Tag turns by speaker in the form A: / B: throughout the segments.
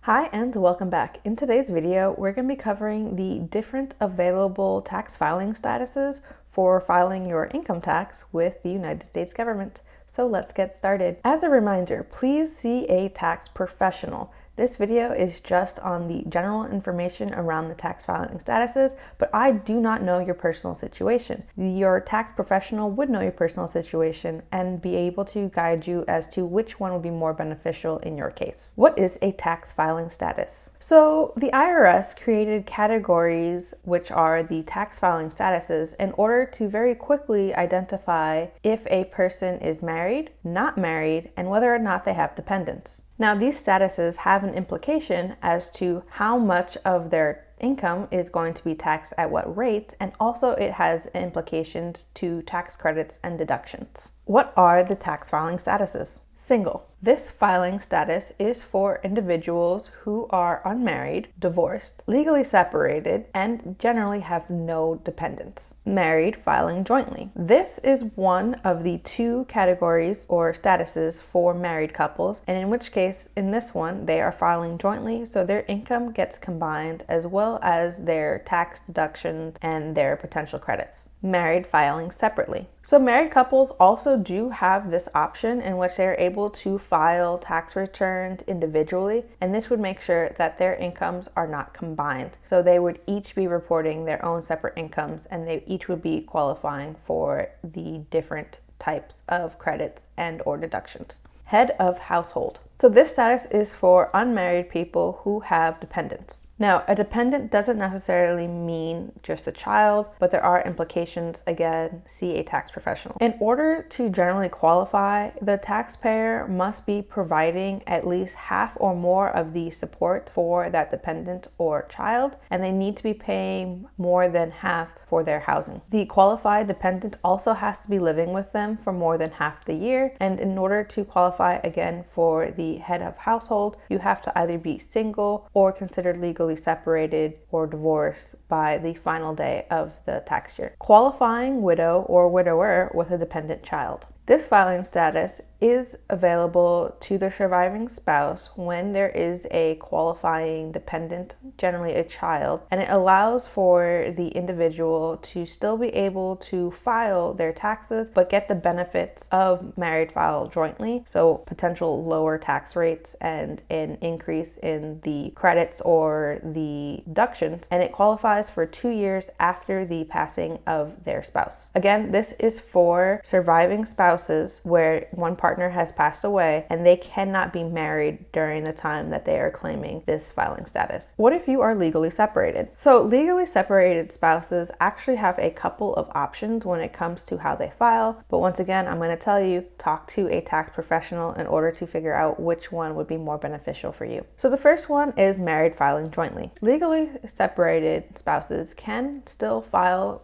A: Hi and welcome back. In today's video, we're going to be covering the different available tax filing statuses for filing your income tax with the United States government. So let's get started. As a reminder, please see a tax professional. This video is just on the general information around the tax filing statuses, but I do not know your personal situation. Your tax professional would know your personal situation and be able to guide you as to which one would be more beneficial in your case. What is a tax filing status? So the IRS created categories, which are the tax filing statuses, in order to very quickly identify if a person is married, not married, and whether or not they have dependents. Now, these statuses have an implication as to how much of their income is going to be taxed at what rate, and also it has implications to tax credits and deductions. What are the tax filing statuses? Single. This filing status is for individuals who are unmarried, divorced, legally separated, and generally have no dependents. Married, filing jointly. This is one of the two categories or statuses for married couples, and in which case, in this one, they are filing jointly, so their income gets combined as well as their tax deductions and their potential credits. Married, filing separately. So married couples also do have this option in which they are able to file tax returns individually, and this would make sure that their incomes are not combined. So they would each be reporting their own separate incomes, and they each would be qualifying for the different types of credits and or deductions. Head of household. So this status is for unmarried people who have dependents. Now, a dependent doesn't necessarily mean just a child, but there are implications. Again, see a tax professional. In order to generally qualify, the taxpayer must be providing at least half or more of the support for that dependent or child, and they need to be paying more than half for their housing. The qualified dependent also has to be living with them for more than half the year, and in order to qualify again for the head of household, you have to either be single or considered legally separated or divorced by the final day of the tax year. Qualifying widow or widower with a dependent child. This filing status is available to the surviving spouse when there is a qualifying dependent, generally a child, and it allows for the individual to still be able to file their taxes but get the benefits of married file jointly, so potential lower tax rates and an increase in the credits or the deductions, and it qualifies for 2 years after the passing of their spouse. Again, this is for surviving spouses where one partner has passed away and they cannot be married during the time that they are claiming this filing status. What if you are legally separated? So legally separated spouses actually have a couple of options when it comes to how they file, but once again, I'm going to tell you, talk to a tax professional in order to figure out which one would be more beneficial for you. So the first one is married filing jointly. Legally separated spouses can still file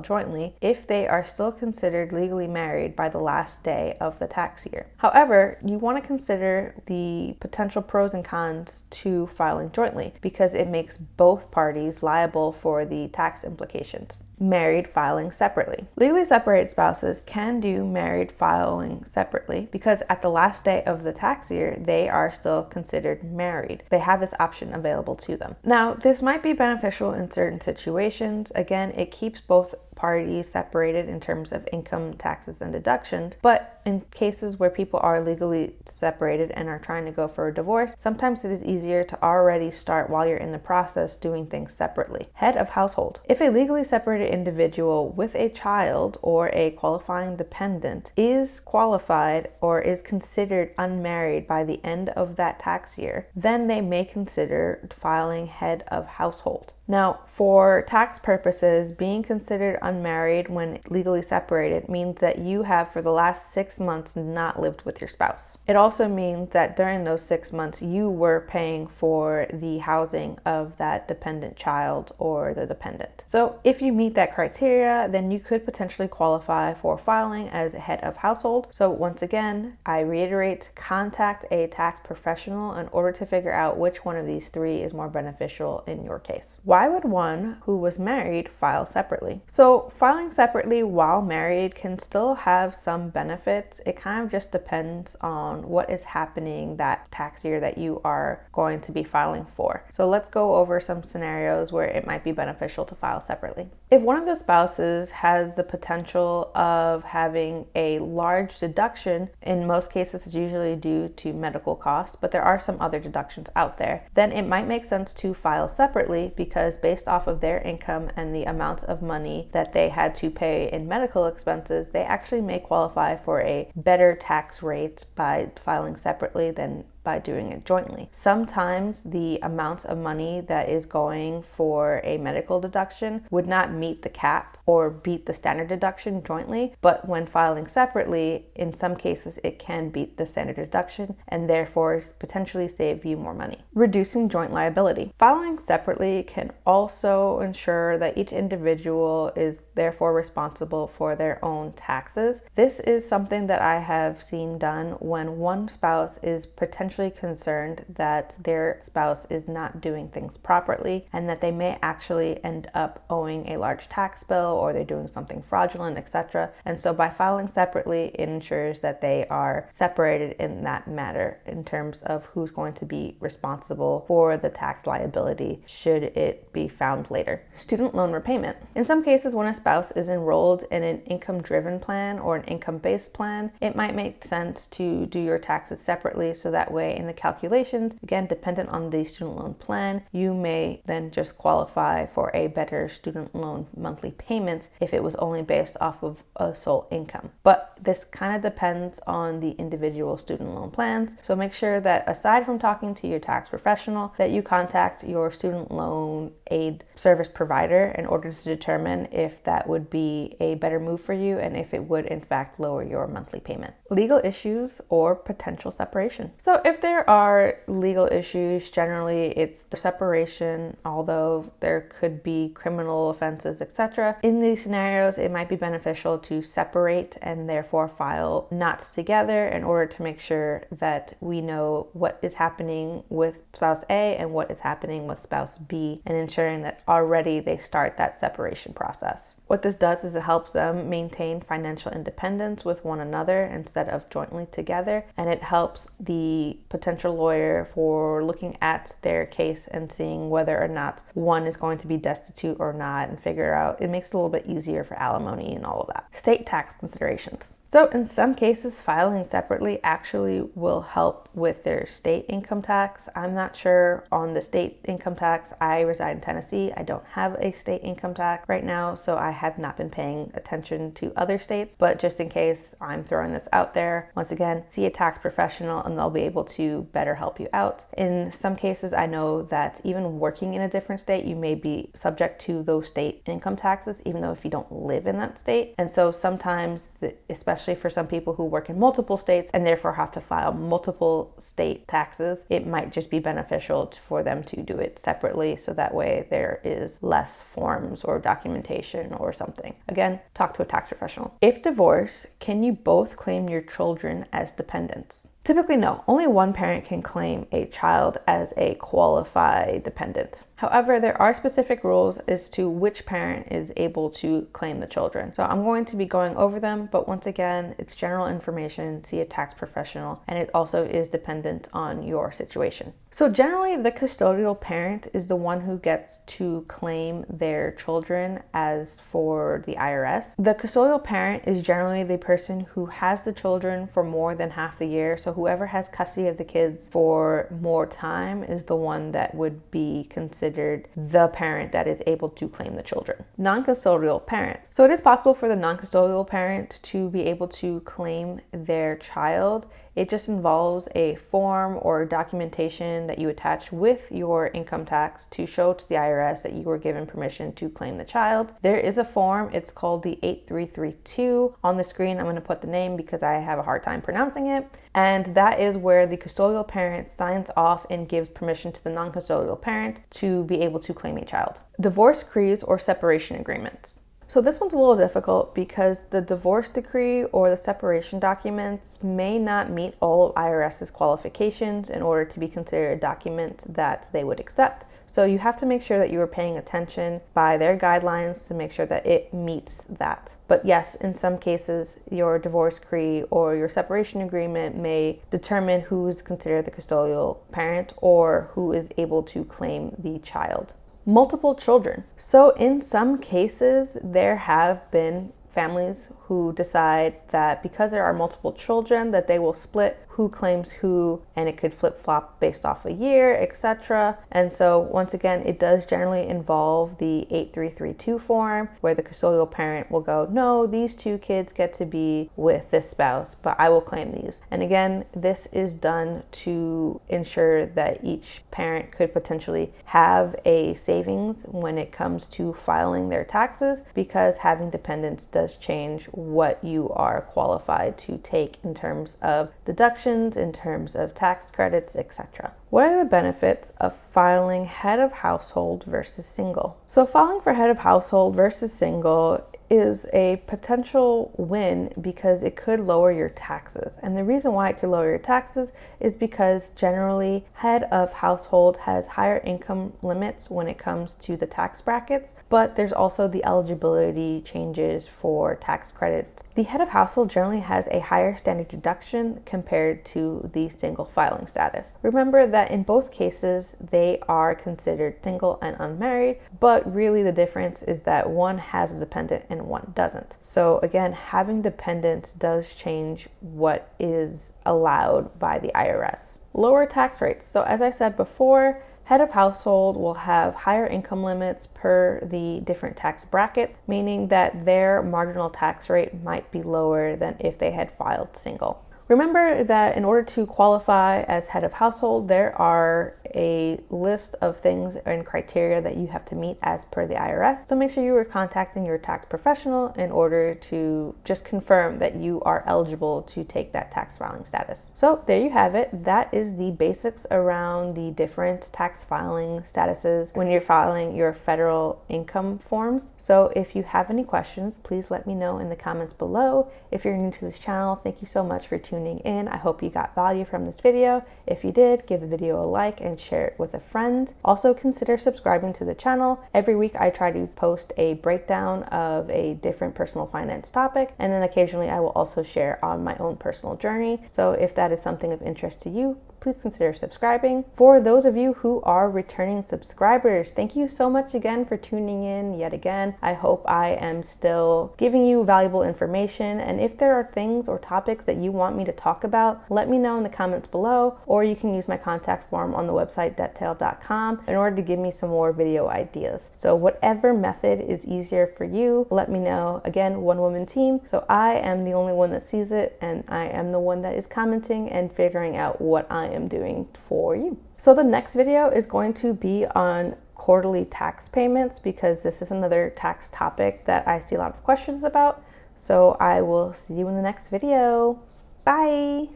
A: jointly if they are still considered legally married by the last day of the tax year. However, you want to consider the potential pros and cons to filing jointly because it makes both parties liable for the tax implications. Married filing separately. Legally separated spouses can do married filing separately because at the last day of the tax year, they are still considered married. They have this option available to them. Now, this might be beneficial in certain situations. Again, it keeps both parties separated in terms of income taxes and deductions, but in cases where people are legally separated and are trying to go for a divorce, sometimes it is easier to already start while you're in the process doing things separately. Head of household. If a legally separated individual with a child or a qualifying dependent is qualified or is considered unmarried by the end of that tax year, then they may consider filing head of household. Now, for tax purposes, being considered unmarried when legally separated means that you have for the last 6 months not lived with your spouse. It also means that during those 6 months, you were paying for the housing of that dependent child or the dependent. So if you meet that criteria, then you could potentially qualify for filing as a head of household. So once again, I reiterate, contact a tax professional in order to figure out which one of these three is more beneficial in your case. Why why would one who was married file separately? So filing separately while married can still have some benefits. It kind of just depends on what is happening that tax year that you are going to be filing for. So let's go over some scenarios where it might be beneficial to file separately. If one of the spouses has the potential of having a large deduction, in most cases it's usually due to medical costs, but there are some other deductions out there, then it might make sense to file separately, because based off of their income and the amount of money that they had to pay in medical expenses, they actually may qualify for a better tax rate by filing separately than by doing it jointly. Sometimes the amount of money that is going for a medical deduction would not meet the cap or beat the standard deduction jointly, but when filing separately, in some cases it can beat the standard deduction and therefore potentially save you more money. Reducing joint liability. Filing separately can also ensure that each individual is therefore responsible for their own taxes. This is something that I have seen done when one spouse is potentially concerned that their spouse is not doing things properly and that they may actually end up owing a large tax bill, or they're doing something fraudulent, etc. And so by filing separately, it ensures that they are separated in that matter in terms of who's going to be responsible for the tax liability should it be found later. Student loan repayment. In some cases, when a spouse is enrolled in an income-driven plan or an income-based plan, it might make sense to do your taxes separately, so that way in the calculations, again, dependent on the student loan plan, you may then just qualify for a better student loan monthly payment if it was only based off of a sole income. But this kind of depends on the individual student loan plans. So make sure that aside from talking to your tax professional, that you contact your student loan aid service provider in order to determine if that would be a better move for you and if it would in fact lower your monthly payment. Legal issues or potential separation. So if there are legal issues, generally it's the separation, although there could be criminal offenses, etc. In these scenarios, it might be beneficial to separate and therefore file knots together in order to make sure that we know what is happening with spouse A and what is happening with spouse B, and ensuring that already they start that separation process. What this does is it helps them maintain financial independence with one another instead of jointly together, and it helps the potential lawyer for looking at their case and seeing whether or not one is going to be destitute or not, and figure out, it makes it a little bit easier for alimony and all of that. State tax considerations. So in some cases, filing separately actually will help with their state income tax. I'm not sure on the state income tax. I reside in Tennessee. I don't have a state income tax right now, so I have not been paying attention to other states. But just in case, I'm throwing this out there. Once again, see a tax professional and they'll be able to better help you out. In some cases, I know that even working in a different state, you may be subject to those state income taxes, even though if you don't live in that state. And so sometimes, especially for some people who work in multiple states and therefore have to file multiple state taxes, it might just be beneficial for them to do it separately, so that way there is less forms or documentation or something. Again, talk to a tax professional. If divorced, can you both claim your children as dependents? Typically, no. Only one parent can claim a child as a qualified dependent. However, there are specific rules as to which parent is able to claim the children. So I'm going to be going over them, but once again, it's general information. See a tax professional, and it also is dependent on your situation. So generally, the custodial parent is the one who gets to claim their children as for the IRS. The custodial parent is generally the person who has the children for more than half the year. So whoever has custody of the kids for more time is the one that would be considered the parent that is able to claim the children. Non-custodial parent. So it is possible for the non-custodial parent to be able to claim their child. It just involves a form or documentation that you attach with your income tax to show to the IRS that you were given permission to claim the child. There is a form, it's called the 8332. On the screen, I'm going to put the name because I have a hard time pronouncing it. And that is where the custodial parent signs off and gives permission to the non-custodial parent to be able to claim a child. Divorce decrees or separation agreements. So this one's a little difficult because the divorce decree or the separation documents may not meet all of IRS's qualifications in order to be considered a document that they would accept. So you have to make sure that you are paying attention by their guidelines to make sure that it meets that. But yes, in some cases, your divorce decree or your separation agreement may determine who is considered the custodial parent or who is able to claim the child. Multiple children. So in some cases, there have been families who decide that because there are multiple children that they will split who claims who, and it could flip-flop based off a year, etc. And so once again, it does generally involve the 8332 form where the custodial parent will go, no, these two kids get to be with this spouse, but I will claim these. And again, this is done to ensure that each parent could potentially have a savings when it comes to filing their taxes, because having dependents does change what you are qualified to take in terms of deductions, in terms of tax credits, etc. What are the benefits of filing head of household versus single? So filing for head of household versus single is a potential win because it could lower your taxes. And the reason why it could lower your taxes is because generally head of household has higher income limits when it comes to the tax brackets, but there's also the eligibility changes for tax credits. The head of household generally has a higher standard deduction compared to the single filing status. Remember that in both cases, they are considered single and unmarried, but really the difference is that one has a dependent and one doesn't. So again, having dependents does change what is allowed by the IRS. Lower tax rates. So as I said before, head of household will have higher income limits per the different tax bracket, meaning that their marginal tax rate might be lower than if they had filed single. Remember that in order to qualify as head of household, there are a list of things and criteria that you have to meet as per the IRS. So make sure you are contacting your tax professional in order to just confirm that you are eligible to take that tax filing status. So there you have it. That is the basics around the different tax filing statuses when you're filing your federal income forms. So if you have any questions, please let me know in the comments below. If you're new to this channel, thank you so much for tuning in. I hope you got value from this video. If you did, give the video a like and share it with a friend. Also consider subscribing to the channel. Every week I try to post a breakdown of a different personal finance topic, and then occasionally I will also share on my own personal journey. So if that is something of interest to you, please consider subscribing. For those of you who are returning subscribers, thank you so much again for tuning in yet again. I hope I am still giving you valuable information, and if there are things or topics that you want me to talk about, let me know in the comments below, or you can use my contact form on the website debtail.com in order to give me some more video ideas. So whatever method is easier for you, let me know. Again, one woman team, so I am the only one that sees it, and I am the one that is commenting and figuring out what I am doing for you. So the next video is going to be on quarterly tax payments, because this is another tax topic that I see a lot of questions about. So I will see you in the next video. Bye.